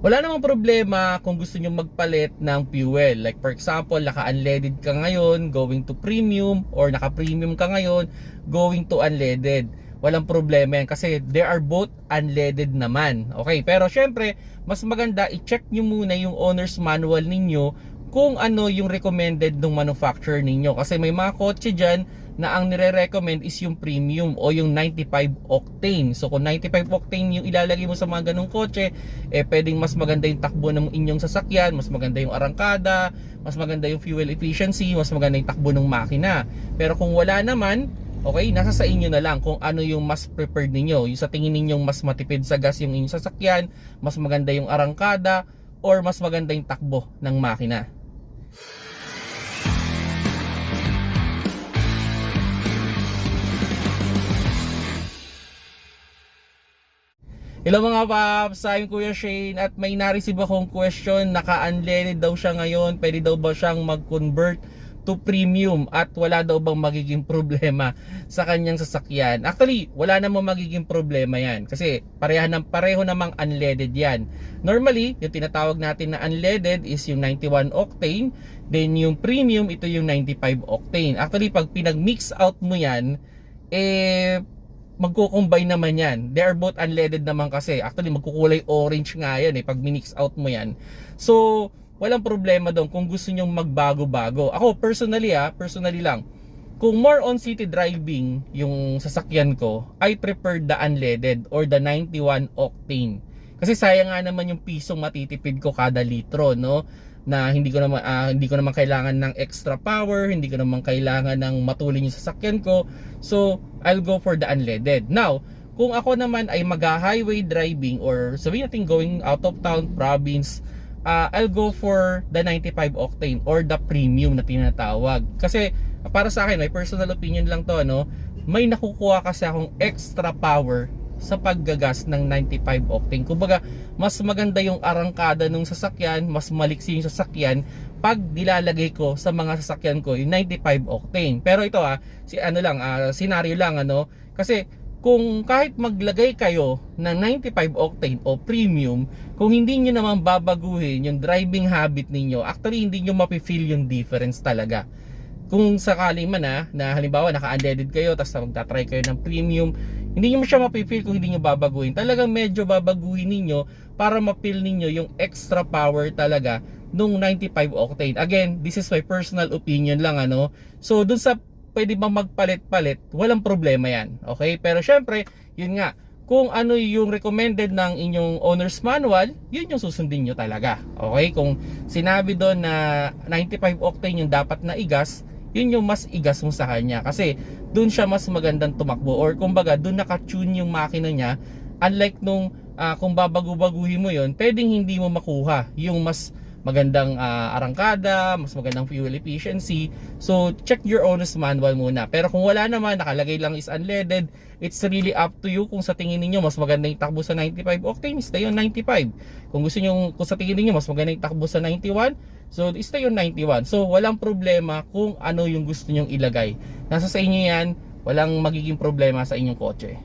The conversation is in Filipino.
Wala namang problema kung gusto nyo magpalit ng fuel. Like for example, naka-unleaded ka ngayon, going to premium, or naka-premium ka ngayon, going to unleaded. Walang problema yan kasi they are both unleaded naman. Okay, pero syempre, mas maganda i-check nyo muna yung owner's manual ninyo kung ano yung recommended ng manufacturer ninyo. Kasi may mga kotse dyan na ang nire-recommend is yung premium o yung 95 octane. So kung 95 octane yung ilalagay mo sa mga ganong kotse, pwedeng mas maganda yung takbo ng inyong sasakyan, mas maganda yung arangkada, mas maganda yung fuel efficiency, mas maganda yung takbo ng makina. Pero kung wala naman, okay, nasa sa inyo na lang kung ano yung mas preferred ninyo. Yung sa tingin ninyong mas matipid sa gas yung inyong sasakyan, mas maganda yung arangkada, or mas maganda yung takbo ng makina. Hello mga paps, I'm Kuya Shane at may na-receive akong question. Naka-unleaded daw siya ngayon, pwede daw ba siyang mag-convert to premium at wala daw bang magiging problema sa kanyang sasakyan? Actually, wala namang magiging problema yan kasi pareho namang unleaded yan. Normally, yung tinatawag natin na unleaded is yung 91 octane, then yung premium, ito yung 95 octane. Actually, pag pinag-mix out mo yan, magko-combine naman yan. They are both unleaded naman kasi. Actually, magkukulay orange nga yan pag minix out mo yan. So, walang problema doon kung gusto nyong magbago-bago. Ako, personally lang, kung more on city driving yung sasakyan ko, I prefer the unleaded or the 91 octane. Kasi sayang nga naman yung pisong matitipid ko kada litro, no? Na hindi ko naman kailangan ng extra power, hindi ko naman kailangan ng matulin yung sasakyan ko. So, I'll go for the unleaded. Now, kung ako naman ay mag-highway driving or sabihin natin going out of town, province, I'll go for the 95 octane or the premium na tinatawag. Kasi para sa akin, may personal opinion lang to, no? May nakukuha kasi akong extra power sa paggagas ng 95 octane. Kumbaga, mas maganda yung arangkada ng sasakyan, mas maliksi yung sasakyan pag nilalagay ko sa mga sasakyan ko yung 95 octane. Pero ito scenario lang kasi kung kahit maglagay kayo ng 95 octane o premium, kung hindi niyo naman babaguhin yung driving habit ninyo, actually hindi niyo mapi-feel yung difference talaga. Kung sakali man na halimbawa naka-unleaded kayo tapos magta-try kayo ng premium, hindi nyo siya mapipil kung hindi nyo babaguhin. Talagang medyo babaguhin ninyo para mapil ninyo yung extra power talaga nung 95 octane. Again, this is my personal opinion lang So dun sa pwede bang magpalit-palit, walang problema yan. Okay? Pero syempre, yun nga, kung ano yung recommended ng inyong owner's manual, yun yung susundin nyo talaga. Okay? Kung sinabi doon na 95 octane yung dapat na igas, yun yung mas igas mo sa kanya kasi dun siya mas magandang tumakbo or kumbaga dun naka-tune yung makina niya, unlike nung kung babago-baguhin mo yun, pwedeng hindi mo makuha yung mas magandang arangkada, mas magandang fuel efficiency. So check your owner's manual muna. Pero kung wala naman, nakalagay lang is unleaded, it's really up to you. Kung sa tingin niyo mas maganda yung takbo sa 95 octane, stay on 95. Kung sa tingin niyo mas maganda yung takbo sa 91, so stay on 91. So walang problema kung ano yung gusto nyong ilagay. Nasa sa inyo yan, walang magiging problema sa inyong kotse.